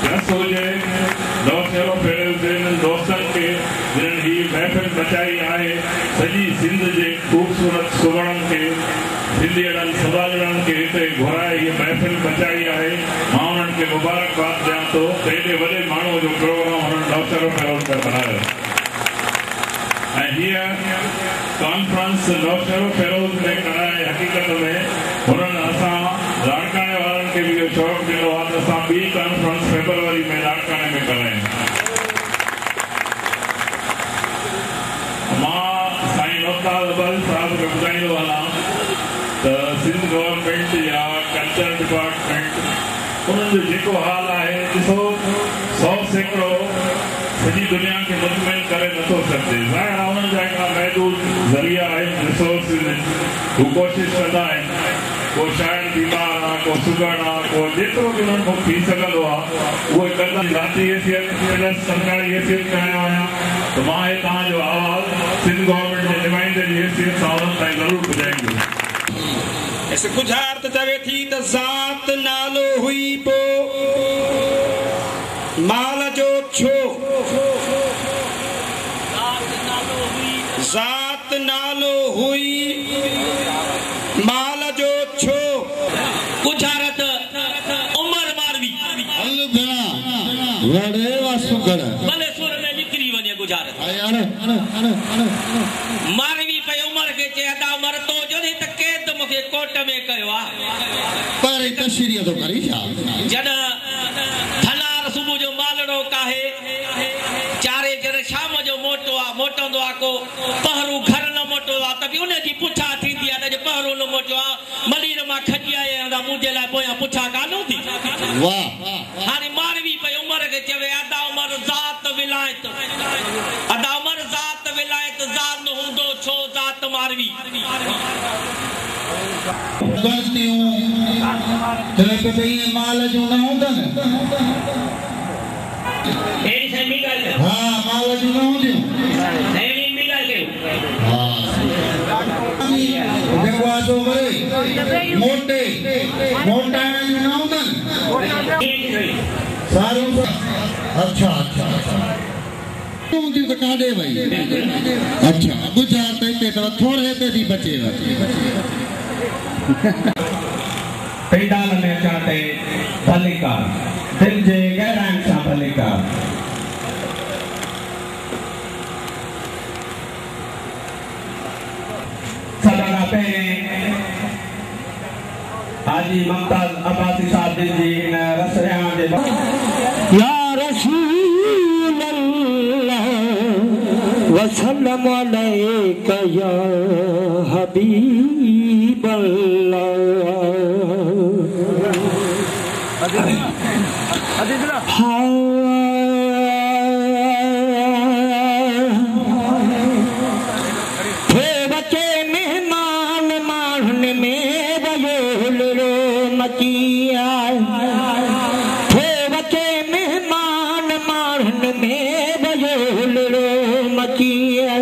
जस हुजे नौशहरो फेरल दोस्तनि खे जिन्हनि ही महफ़िल मचाई आहे सॼी सिंध जे ख़ूबसूरत सुवणनि खे सिंधियड़नि समाजड़नि खे हिते घुराए हीअ महफ़िल मचाई आहे। मां उन्हनि खे मुबारकबाद ॾियां थो त एॾे वॾे माण्हूअ जो प्रोग्राम हुननि नौशहरो फेरल ते मल्हायो। ऐं हीअ कॉन्फ्रेंस नौशहरो फेरोज़ में कराए हक़ीक़त में हुननि असां लाड़काणे वारनि खे बि इहो शौक़ु ॾिनो आहे त असां ॿी कॉन्फ्रेंस फेब्रुआरी में लाड़काणे में करायूं। मां साईं नौतार अब्बासी साहब खे ॿुधाईंदो वञा त सिंध गवर्नमेंट या कल्चर डिपार्टमेंट उन्हनि जो जेको हाल आहे ॾिसो 100% सॼी दुनिया खे मुतमिन करे नथो सघिजे। ज़ाहिर आहे उन्हनि जा हिकिड़ा महदूद ज़रिया आहिनि रिसोर्सिस आहिनि हू कोशिशि कंदा आहिनि। को शायद बीमार आहे को सुगड़ आहे को जेतिरो बि उन्हनि खां थी सघंदो आहे उहे कंदा। ज़ाती हैसियत प्लस सरकारी हैसियत में आयो आहियां त मां हे तव्हांजो आवाज़ सिंध गवर्नमेंट जे नुमाइंदे जी हैसियत सां उन्हनि ताईं ज़रूरु पुॼाईंदुसि। गुज़ार त चवे थी त ज़ात नालो हुई पो माल जो छो ज़ात नालो हुई माल जो छो गुजारत उमर मारवी हल भेणा वड़े वासुगड़ भले सुर में निकरी वने गुजारत मारवी पे उमर के चे अदा उमर तो जने त कैद मुखे कोट में कयो आ पर तशरीह तो करी छा जड थलार सुबह जो मालड़ो काहे चारे जरे शाम जो मोटंदो आ को पहरू घर न मोटो आ त भी उन जी पुछा थींदी आ त पहरू न मोटो आ मलीर मा खजिया आंदा मुजे ला पोया पुछा कानो थी। वाह हाने मारवी पे उमर के चवे अदा उमर ज़ात विलायत अदा उमर ज़ात विलायत ज़ात न हुंदो छो ज़ात मारवी गलतियों तेरे पे ये माल जो ना होता ना एरी से मिगल हां माल जो ना होती नहीं मिगल के हां देखो आ तो भाई मोटे मोटा ना होता सारू अच्छा तुम दी तो काडे भाई अच्छा गुजार ते तो थोड़े पे दी बचेगा पेंडाल में चाहते भलिका दिल जे गहराई सां भलिका सदारा पहिरें हाजी मुमताज अब्बासी साहब जी इन रसरिया जे या रसूल अल्लाह वसल्लम अलैका या हबीब अल्लाह थे बचे मेहमान मारने में वयोल रो मचिया थे बचे मेहमान मारने में वयोल रो मचिया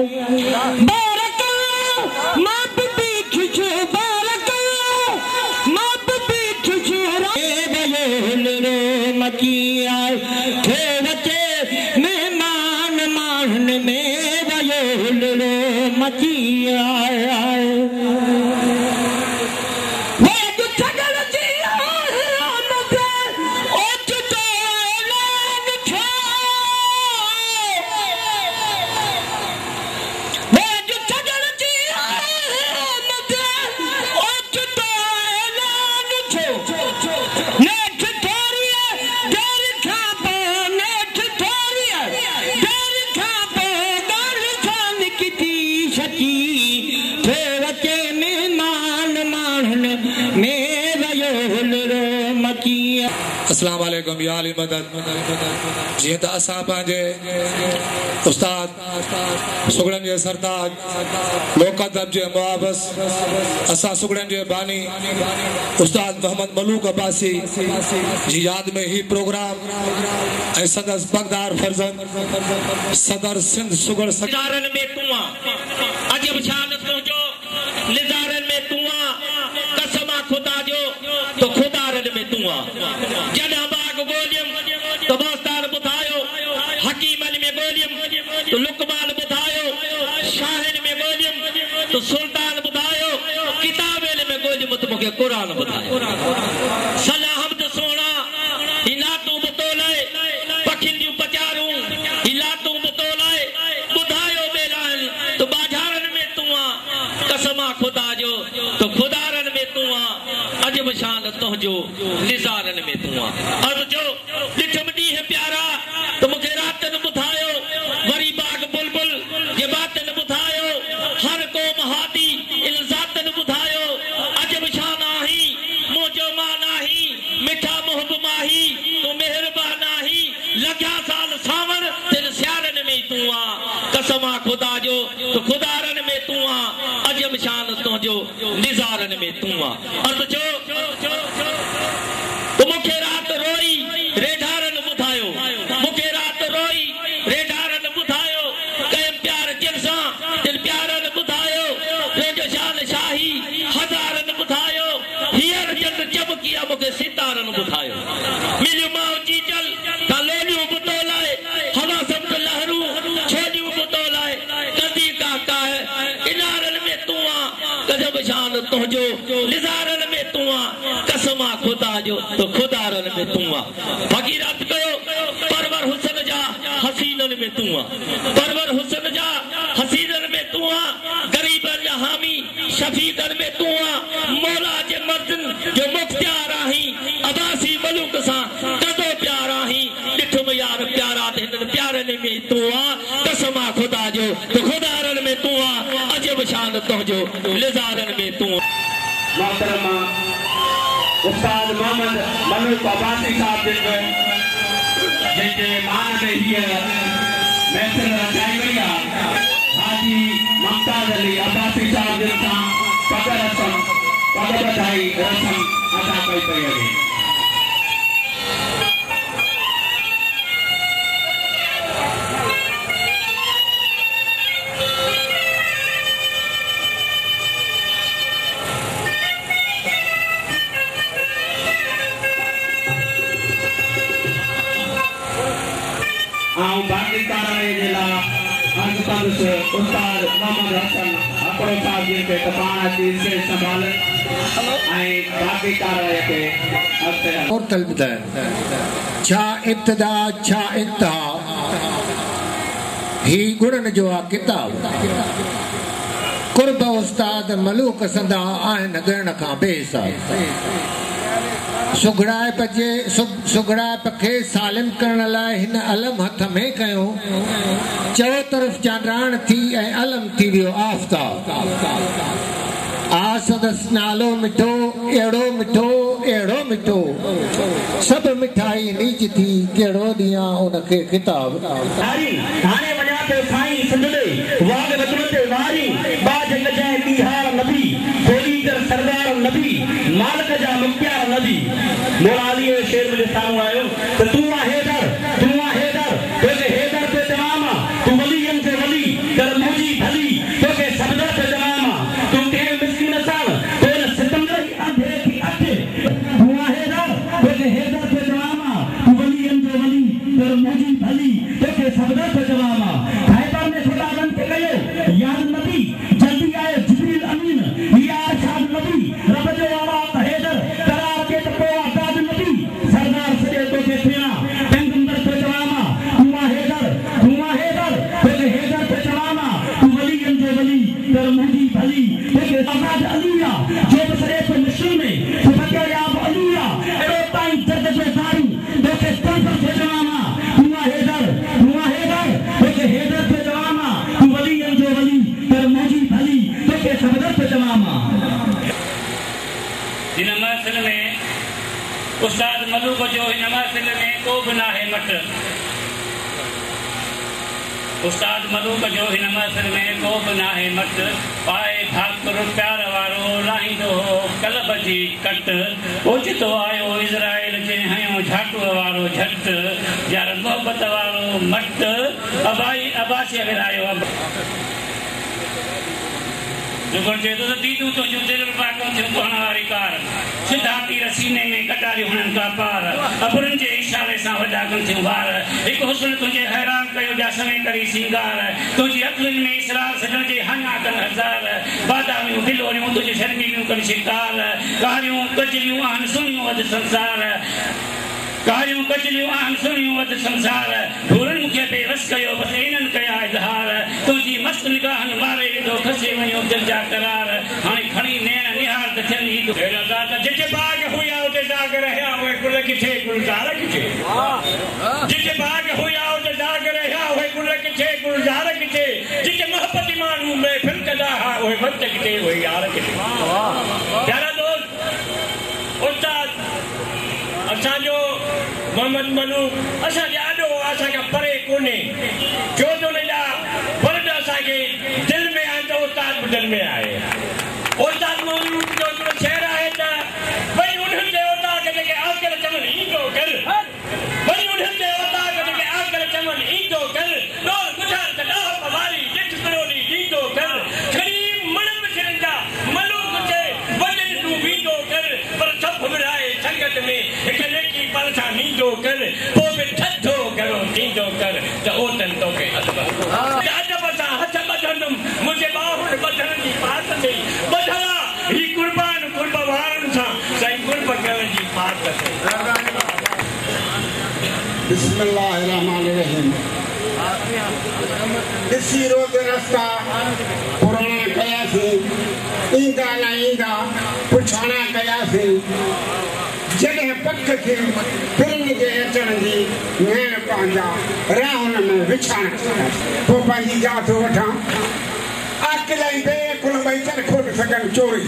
मेहमान मान में वयोल रो मचिया अस्सलाम वालेकुम या अली मदद जी त असां पंहिंजे उस्ताद सुगड़न जे सरताज लोकअदब जे मुआवज़ असां सुगड़न जे बानी उस्ताद मोहम्मद मलूक अब्बासी जी याद में ही प्रोग्राम ऐं संदस बगदार फर्जंद सदर सिंध सुगड़ लिज़ारन में तुआ अजब शान तुझो लिज़ारन में तुआ कसमा खुदा जो तो खुदारन में तुआ जॾहिं बाग ॻोल्हियम त बोस्तान ॿुधायो, हकीम अली में ॻोल्हियम त लुकमान ॿुधायो, शाहिन में ॻोल्हियम त सुल्तान ॿुधायो, किताबेल में ॻोल्हियम त मूंखे क़ुरान ॿुधायो। सलाह हमद सोना ही नातूं बतौलाए पखियुनि जूं पचारूं ही लातूं बतौलाए ॿुधायो बेलाइन त बाज़ारनि में तूं आ कसमा खुदा जो तो खुदारनि में तूं आ अजब शान तुंहिंजो निज़ारनि में तूं आ। अर्ज़ जो ॾिठम ॾींहं प्यारा त मूंखे रातनि ॿुधायो, वरी बाग बुलबुल जे बातनि ॿुधायो, हर को महादी इल्ज़ातनि ॿुधायो, अजब शान आही मुंहिंजो मान आही, मिठा मुहब माही तूं महिरबान आही, लॻिया साल सावण तिन सियारनि में तूं आ कसमा खुदा जो तो खुदारनि में तूं आ अजब शान तुंहिंजो निज़ारनि में तूं आ। अर्ज़ जो तो मूंखे रात रोई रेढारनि ॿुधायो, मूंखे रात रोई रेढारनि ॿुधायो, कयम प्यार जिन सां तिन प्यारनि ॿुधायो, तुंहिंजो शान शाही हज़ारनि ॿुधायो, हींअर जंग चमकिया मूंखे सितारनि ॿुधायो। मिलियूं मां चीचल का लोलियूं बतौलाए, हवा सब्द लहरूं छोलियूं बतौलाए, कंदी का काहे किनारनि में तूं आ गजब शान तुंहिंजो निज़ारनि में तूं आ कसमा खुदा जो तो खुदारनि में तूं आ। फकीरात कयो परवर हुसन जा हसीननि में तूं आ, परवर हुसन जा हसीननि में तूं आ, गरीबनि जा हामी शफीकनि में तूं आ, मौला जे मर्दन जो मुख्तियार आही, अबासी मलूक सां कदो प्यार आही, ॾिठुम यार प्यारा त हिननि प्यारनि में तूं आ कसमा खुदा जो तो खुदारनि में तूं आ अजब शान तुंहिंजो निज़ारनि में तूं आ। मोहतरमा उस्ताद मोहम्मद मलूक अब्बासी साहब जिनके मान में हीअ महफ़िल रचाई वई आहे, हाजी मुमताज़ अली अब्बासी साहब जिन सां पग रसम पग बधाई रसम अदा कई पई वञे। आऊं बाकी कारवाई जे लाइ अर्ज़ कंदुसि उस्ताद मोहम्मद हसन अकड़ो साहब जी खे पाण अची स्टेज संभालनि ऐं बाकी कारवाई खे अॻिते और तलब छा इब्तिदा छा इंतहा ही गुणनि जो आहे किताब। कुर्ब उस्ताद मलूक संदा आहिनि ॻण खां बेहिसाब, सुगड़ाइप खे सालिम करण लाइ हिन अलम हथ में कयो, चओ तरफ़ चांद्राण थी ऐं अलम थी वियो आफ़ताब, आसदस नालो मिठो अहिड़ो मिठो अहिड़ो मिठो, सभु मिठाई नीच थी कहिड़ो ॾींहुं उनखे किताब। हाणे वञा पियो साईं सिंधड़े वाग रचण ते वारी बाज गजाए बिहार नबी बोली कर सरदार नबी मालिक जा मुख्तियार नबी। मौला अली शेर में साम्हूं आयो त तूं आ हैदर तोखे हैदर ते तमाम तूं वलीयन से वली कर मुंहिंजी भली तोखे सबदर ते तमाम तूं कंहिं मिस्किन सां तोन सितमगर अंधे की अठे तूं आ हैदर तोखे हैदर ते तमाम तूं वलीयन से वली कर मुंहिंजी भली तोखे सबदर ते तमाम। हैदर ने खुदा बन के कयो यार नबी जल्दी आए जिब्रील अमीन यार शाद नबी रब जो वाला हैदर करार के तो आजाद नबी सरदार सजे तोखे थिया पैगंबर ते तमाम तूं आ हैदर तोखे हैदर ते तमाम तूं वलीयन जो वली कर मुंहिंजी भली तोखे आजाद अलिया जो बसरे पे मुश्किल में तो बचा याब अलिया एड़ो ताई दर्द जो दारू तोखे तंत्र ते तमाम तूं आ हैदर तोखे हैदर ते तमाम तूं वलीयन जो वली कर मुंहिंजी भली तोखे सबदर ते तमाम। हिन महफ़िल में उस्ताद मलूक जो हिन महफ़िल में को बि नाहे मट, उस्ताद मलूक जो हिन महफ़िल में को बि नाहे मट, पाए ठाकुर प्यार वारो लाहींदो हो कलब जी कट, ओचितो आयो इज़राइल जे हयो झाटूअ वारो झट, यार मोहबत वारो मट, अबासी विरायो जुगड़ जे तो दीदू तो जो दिल पाको जो कोण वारी कार, सिद्धाती रसीने में कटारी हुनन का पार, अबरन जे सां वॾा कनि थियूं वार हिकु हुस्न तुंहिंजे हैरान कयो जा समें करी सिंगार तुंहिंजी अखियुनि में इसरार सजण जे हना कनि हज़ार बादामियूं गिलोरियूं तुंहिंजे शर्मीलियूं कनि शिकार कारियूं कचरियूं आहिनि सुहिणियूं वधि संसार कारियूं कचरियूं आहिनि सुहिणियूं वधि संसार भूरनि मूंखे बेवस कयो बसि इन्हनि कया इज़हार तुंहिंजी मस्त निगाहनि मारे विधो खसे वञो दिलि जा करार हाणे खणी नेण निहार त थियनि ई जिते बाग हुया उते दाग रहिया उहे गुल किथे गुलज़ार किथे जिते बाग हुया उते दाग रहिया उहे गुल किथे गुलज़ार किथे जिते मोहबती माण्हू महफ़िल कंदा हुआ उहे वक़्त किथे उहे यार किथे प्यारा दोस्त उस्ताद असांजो मोहम्मद मलूक असांजे ॾाढो असांखां परे कोन्हे छो त हुनजा वर्ड असांखे दिलि में आहिनि त उस्ताद बि दिलि में आहे उस्ताद मलूक जो हिकिड़ो शेर आहे त भई उन्हनि जे उस्ताद जेके आकर चवनि ईंदो कर भई उन्हनि जे उस्ताद जेके आकर चवनि ईंदो कर डोर गुज़ार त ॾाह पवारी ॾिठ करोड़ी ॾींदो कर खणी मण मिसरनि जा मलूक जे वॾनि तूं वींदो कर पर सभु विराए संगत में हिकु नेकी पल सां नींदो कर पोइ बि थधो करो थींदो कर त ओतनि तोखे अदब सां हथ ॿधंदुमि मुंहिंजे ॿाहुनि ॿधण जी पात ते ॿधला ही कुर्बान कुर्ब वारनि सां साईं कुर्ब करण जी पात ते बिस्मिल्लाहिर्रहमानिर्रहीम ॾिसी रोज़ रस्ता पुराणा कयासीं ईंदा न ईंदा पुछाणा कयासीं जॾहिं पक थी फिरनि जे अचण जी नेण पंहिंजा राहुनि में विछाण पोइ पंहिंजी जात वठां अकिलाई बेकुल भई चरखो न सघनि चोरी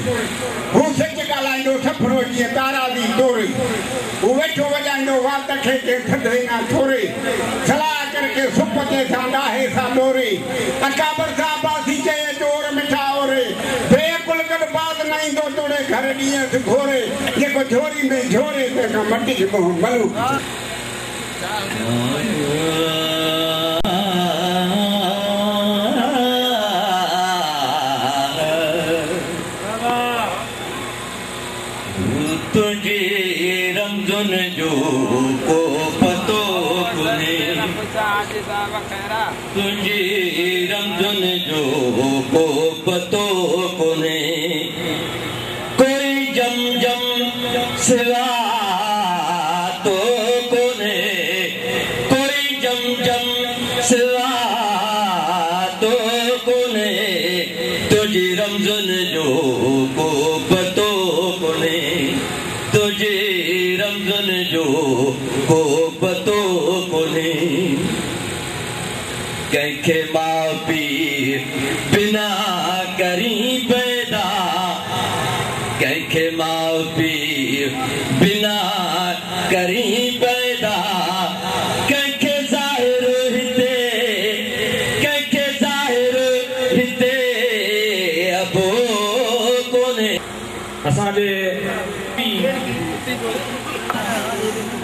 हू सच ॻाल्हाईंदो सफरो जीअं तारा जी तोरी हू वेठो वॼाईंदो वात खे के थधे न थोरे सलाह करके सुप ते सां ॾाहे सां डोरे अकाबर सां बासी चए चोर मिठा ओरे बेकुल गॾु बात न ईंदो तोड़े घर ॾींहं ते घोरे जेको झोरी में झोरे तंहिंखां मटी मोह मलू तुझे रमज़न जो को पतो कोन्हे तुझे रमज़न जो को पतो कोन्हे कोई जम जम सिवा तो कोन्हे कोई जम जम सिवा तो कोन्हे तुझे रमज़न जो को पतो कोन्हे तुझे रमज़न जो को पतो कोन्हे कंहिंखे माउ पीउ बिना करी पैदा कंहिंखे माउ पीउ बिना करी पैदा कंहिंखे ज़ाहिर हिते अबो कोन्हे असांजे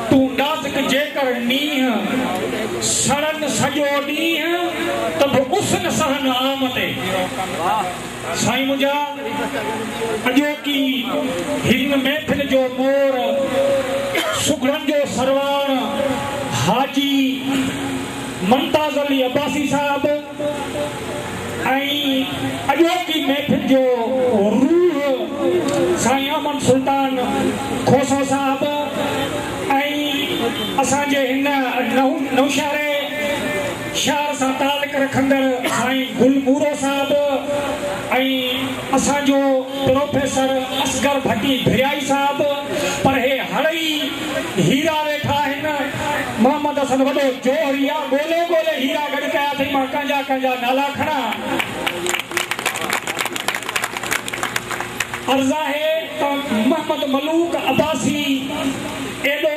तूं नाज़ुक जेकर नीह सड़न सॼो ॾींहुं त बि उस न सहन आम ते साईं मुंहिंजा अॼोकी हिन महफ़िल जो मोर सुगड़नि जो सरवाण हाजी मुमताज़ अली अब्बासी साहिब ऐं अॼोकी महफ़िल जो रूह साईं अमन सुल्तान खोसो साहिब ऐं असांजे हिन नौशहरे शहर सां तालुक रखंदड़ साईं गुलमूरो साहिब ऐं असांजो प्रोफेसर असगर भट्टी भिरियाई साहिब पर हे हड़ई हीरा वेठा आहिनि मोहम्मद हसन वॾो जोहरिया ॻोल्हे ॻोल्हे हीरा गॾु कया अथई मां कंहिंजा नाला खणा अर्ज़ आहे त मोहम्मद मलूक अब्बासी एॾो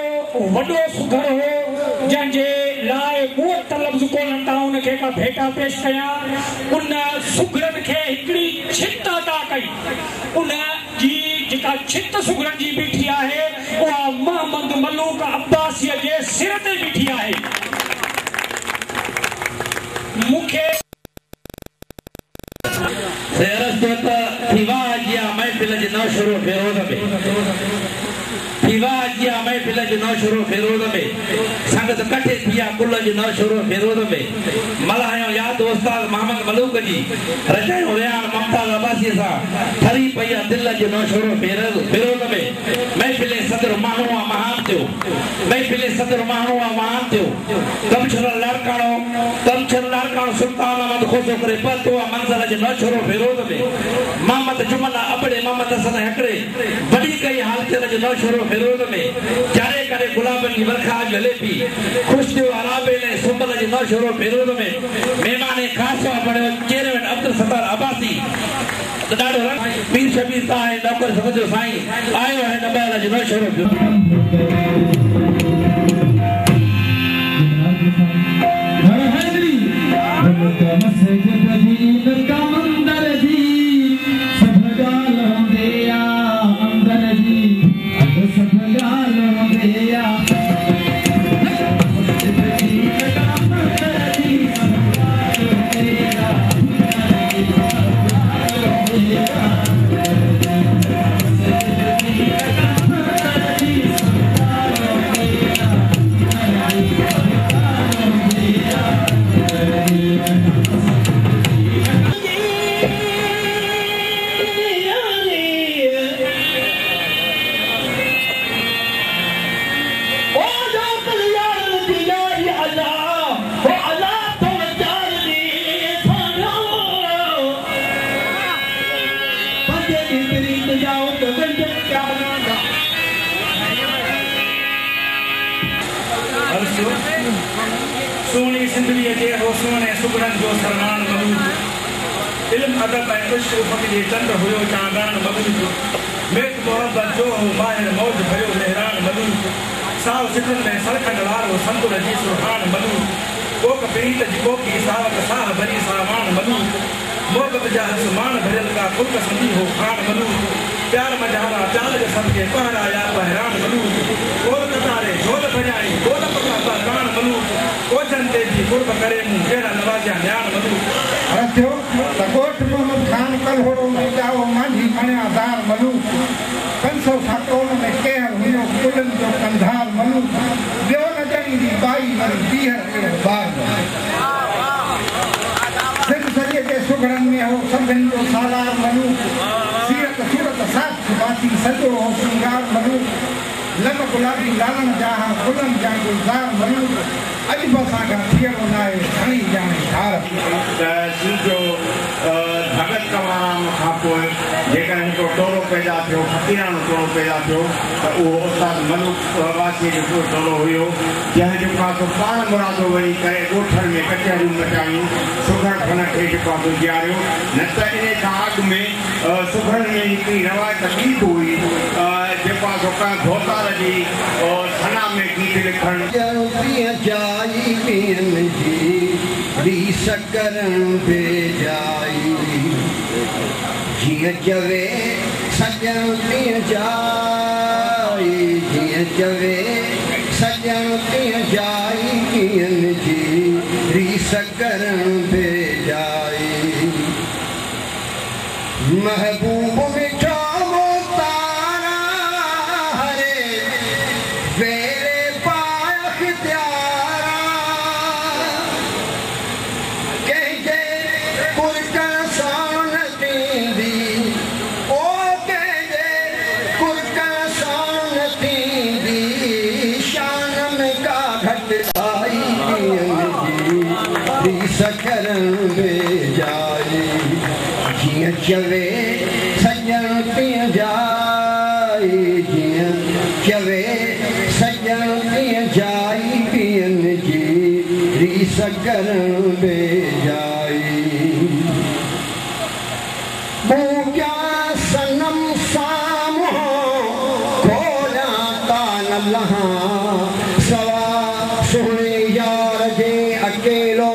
वॾो सुघर हो जंहिंजे लाइ मूं वटि लफ़्ज़ कोन्हनि था उनखे का भेटा पेश कयां उन सुघरनि खे हिकिड़ी छित अदा कई उन जी जेका छित सुघरनि जी बीठी आहे उहा मोहम्मद मलूक अब्बासीअ जे सिर ते बीठी आहे मूंखे महफ़िल जो नओं शुरू विरोध में संगत कठे थिया कुल जे न छोरो विरोध में मल्हायो याद उस्ताद मोहम्मद मलूक जी रचायो वियाण मुमताज अब्बासी सा ठरी पई दिल जे न छोरो विरोध में महफिल सदर माहणुआ महान थियो महफिल सदर माहणुआ महान थियो कमछर लाड़काणो सुल्तान अहमद खोसो करे पतो मंज़र जे न छोरो विरोध में मोहम्मद जुमना अबड़े मोहम्मद हसन हकड़े बड़ी कई हालत जे न छोरो विरोध में जारे करे गुलाबन की बरखा जले पी खुश थियो अराबेले सुंबल जे न छोरो विरोध में मेहमान खास बड़े चेयरमैन अब्दुल सत्तार अब्बासी ॾाढो पीर शबीर साहिब नौकर समझो साईं आयो है नबाला जे न छोरो सोनी सिंधवी जे होसोने सुगड़न जो सरमान मलूक इल्म अदब ऐं इश्क उफ़क़ जे चंद हुयो चांदान मलूक मेक मोहब्बत जो हो माहिर मौज भयो लहरान मलूक साव सिटन में सड़कन वारो संतुर जी सुहान मलूक कोक प्रीत जी कोकी सावक साह भरी सामान मलूक मोहब्बत जा हसमान भरियल का फुल्क संधी हो खान मलूक प्यार मजारा चाल जे सबके पहरा या बहरान मलूक और कतारे झोल भजाई गोल पका कान मलूक कोचन तेजी कुर्ब करे मुंह केड़ा नवाजा न्यान मलूक रथियो तकोट मोहम्मद खान कल होरो में जाओ मांझी मणिया दार मलूक 507 में केहर हुयो कुलन जो कंधार मलूक बियो न जणी दी बाई वरी बीहर बार सिर सजे के सुगड़न में हो सभिन जो सालार मलूक सीरत सूरत साथ बाती सजो हो सिंगार मलूक लब गुलाबी लालन जहा फुलन जा गुलजार मलूक अज बसागा थियरो नाए खणी जाने धार जो भगत कवाराम खां पोइ जेकॾहिं हिकिड़ो टोलो पैदा थियो फकीरानो टोलो पैदा थियो त उहो उस्ताद मलूक अब्बासी जो टोलो हुयो जंहिंजो पासो पाण मुरादो वञी करे ॻोठनि में कचहरियूं मचायूं सुघड़ फन खे जेको आहे गुज़ारियो न त इन खां अॻु में सुघड़नि में हिकिड़ी रवायत ॿी हुई जेको आहे सो कंहिं भोतार जी सना में गीत लिखणु जाई पियन जी रीस करण बेजाई जिया चवे सजन पिय जाई जिया चवे सजन पिय जाई पियन जी रीस करण बेजाई महबूब मिठा सकरण बेजाई जिया चवे सजन पिय जाई जिया चवे सजन पिय जाई पियन जी रीस करण बेजाई वो क्या सनम सामो खोला कान लहा सवा सुने यार जे अकेलो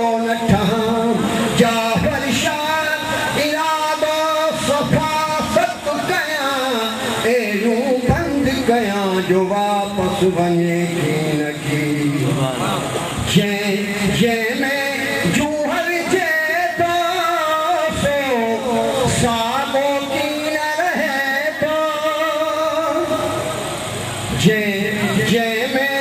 जो वापस वने की नकी जे में जूहर जे तो सो साबो की न रहे तो जे में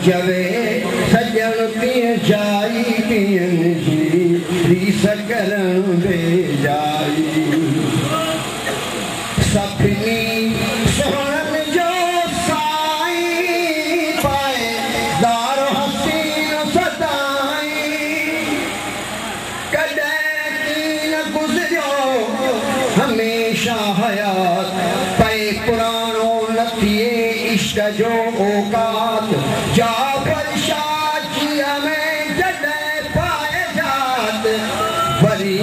चवे सजन पिए जाई पियन जी रीस करण बेजाई सभिनी सोहन जो साईं पाए दारो हसीन सदाई कॾहिं कीन गुज़रियो हमेशा हयात पे पुराणो न थिए इश्क जो औकात जाफर शाह जिया में जॾहिं पाए जात बरी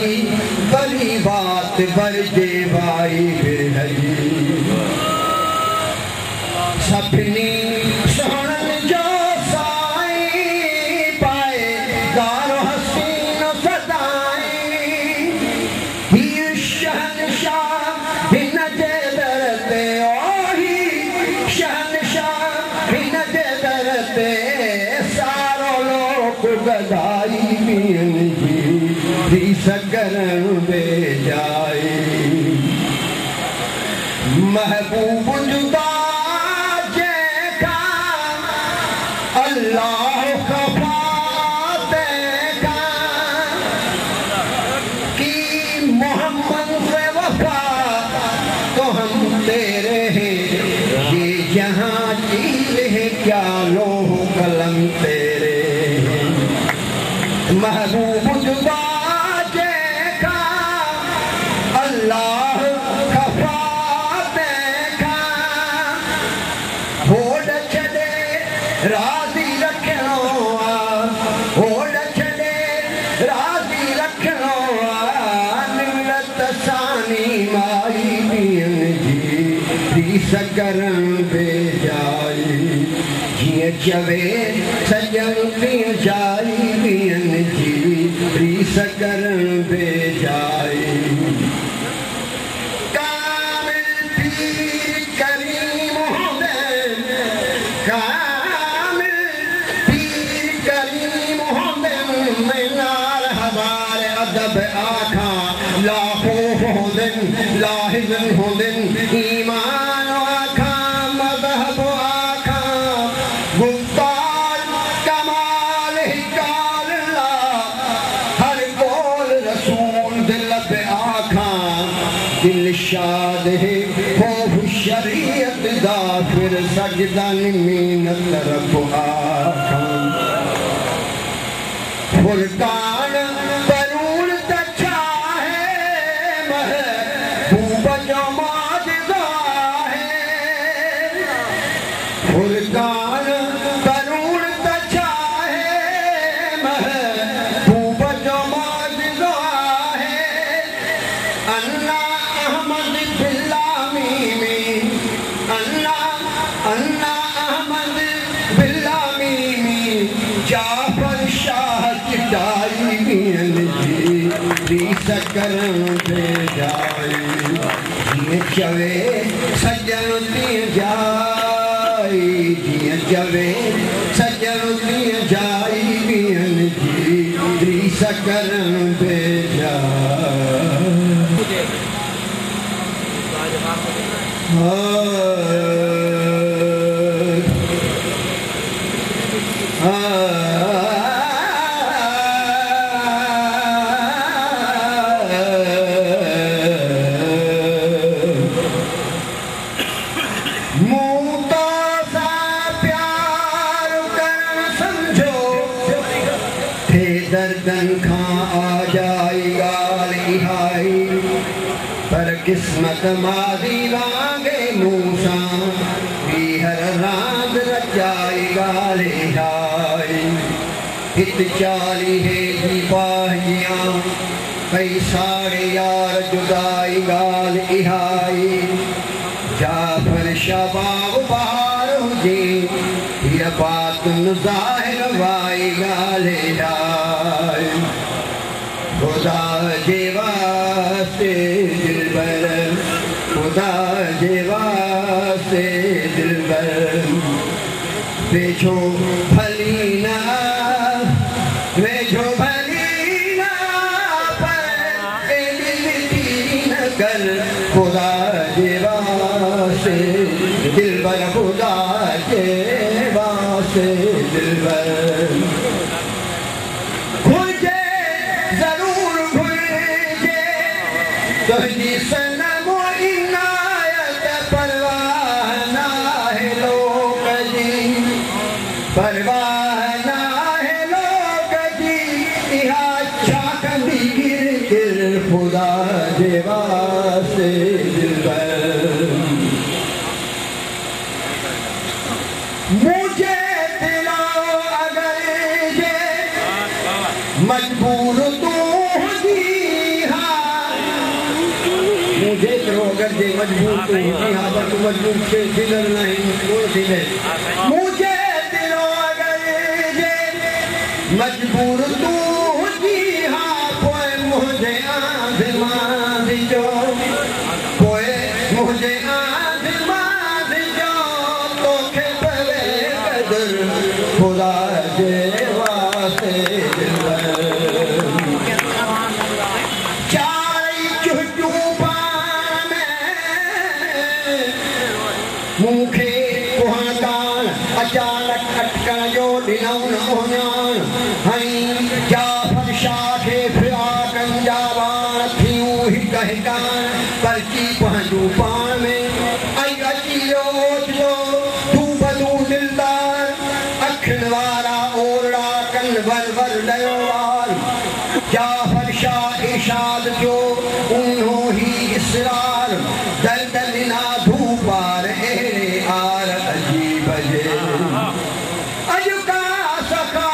बरी बात बरजे भाई बिरहजी सभिनी सोहणनि जो साईं पाए दारो हसीन सदाई हीउ शहनशाह हिन जे दर ते सारो लोक गदाई पियन जी रीस करण बेजाई महबूब जुदा जेका अल्लाह खफा तेका कि मोहम्मद से वफा तो हम तेरे हैं ये जहाँ चीज है क्या लोह कलम तेरे महबूब जुदा जेका अल्लाह खफा देखा होड़ छड़े राज़ी रखणो होड़ छड़े राज़ी रखणो निमरत सानी माई पियन जी रीस करण बेजाई जीअं चवे सजन पिए जाई पियन जी रीस करण बेजाई कामिल पीर करीम हुंदन कामिल पीर करीम हुंदन नार हवार अदब आखा लाखो हुंदन लाहिज़न हुंदन ईमान आखा मज़हब आखा गुफ्तार कमाल हिकाल ला हर बोल रसूल दिल पे आखा दिल शाद है खौफ शरीयत दा फिर सजदन मिन्नत रब आखा फुरकान बरूल तछा है महबूब जो माजिदा है फुरकान बरूल तछा है महबूब जो माजिदा है अन्ना अहमद बिल्लामी में अन्ना अहमद बिल्लामी में जाफर शाह चिटाई पियन जी रीस करण बेजाई जीअं चवे सजन पिए जाई जीअं चवे सजन पिए जाई पियन जी रीस करण बेजाई दर्दन खां आ जाई गाल इहाई पर किस्मत मादी वांगे मूसा बीहर रांद रचाई गाल इहाई हित चाली है जी पाहियां कई सारे यार जुदाई गाल इहाई जाफर शबाब बहार हुजे ये बात ज़ाहिर वाई गाले जाए खुदा जे वास्ते दिलबर खुदा जे वास्ते दिलबर वेझो भली ना पर एडी न कर खुदा जे वास्ते दिलबर खुदा जे वास्ते तुझी सनम इनायत परवाह नाहे लोक जी परवाह नाहे लोक जी इहा छा कंदी गिर गिर खुदा जे वास्ते मुझे दिलो अगर जे मजबूर तू हुजी हा मुझे दिलो अगर जे मजबूर तू हुजी हा पर तू मजबूर से दिलर नहीं कोई दिले मुझे दिलो अगर जे मजबूर तू हुजी हा पोए मुझे आज़मां जो पोए मुझे खुदा जे वास्ते चारी चुटू पान मूंखे कोहदान अचानक अटकण जो ॾिनऊं न ओञाण हई जाफ़र शाह खे फिराकनि जा वाण थियूं हिक हिकान परची पंहिंजूं पाण में ऐं अची वियो ओचियो तूं बदू दिलदार वारा ओरड़ा कन वर वर डयो वार जाफर शाह इशाद जो उन्हो ही इसरार दल दलिना धूपार एरे आर अजीब जे अजुका सखा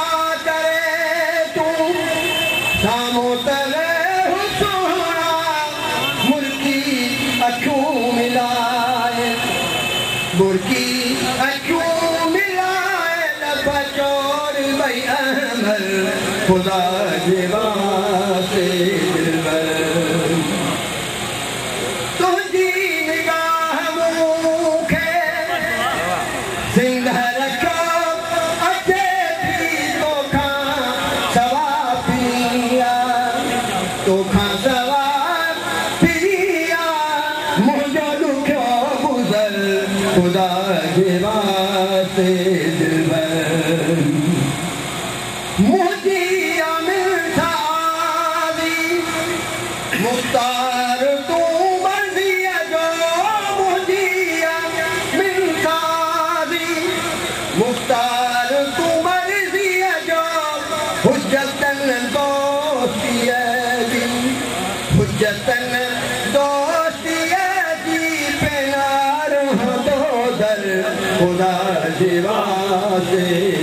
करे तू सामो तले हुसोना मुर्की अखियूं मिलाए मुर्की अखियूं बचोर भई अमल खुदा जे वास्ते दिलबर तुझी निगाह मूंखे ज़िंदा रखो अचे थी तोखां सवा पिया तोखां सवा पिया मुंहिंजो ॾुखियो गुज़र खुदा जे वास्ते मुझी अमिर थादी मुख्तार तू मर्ज़ीअ जो मुझी अमिर थादी मुख्तार तू मर्ज़ीअ जो हुज्जतन दोस्तीअ जी हुज्जतन दोस्तीअ जी पेनार हदो दर खुदा जे वास्ते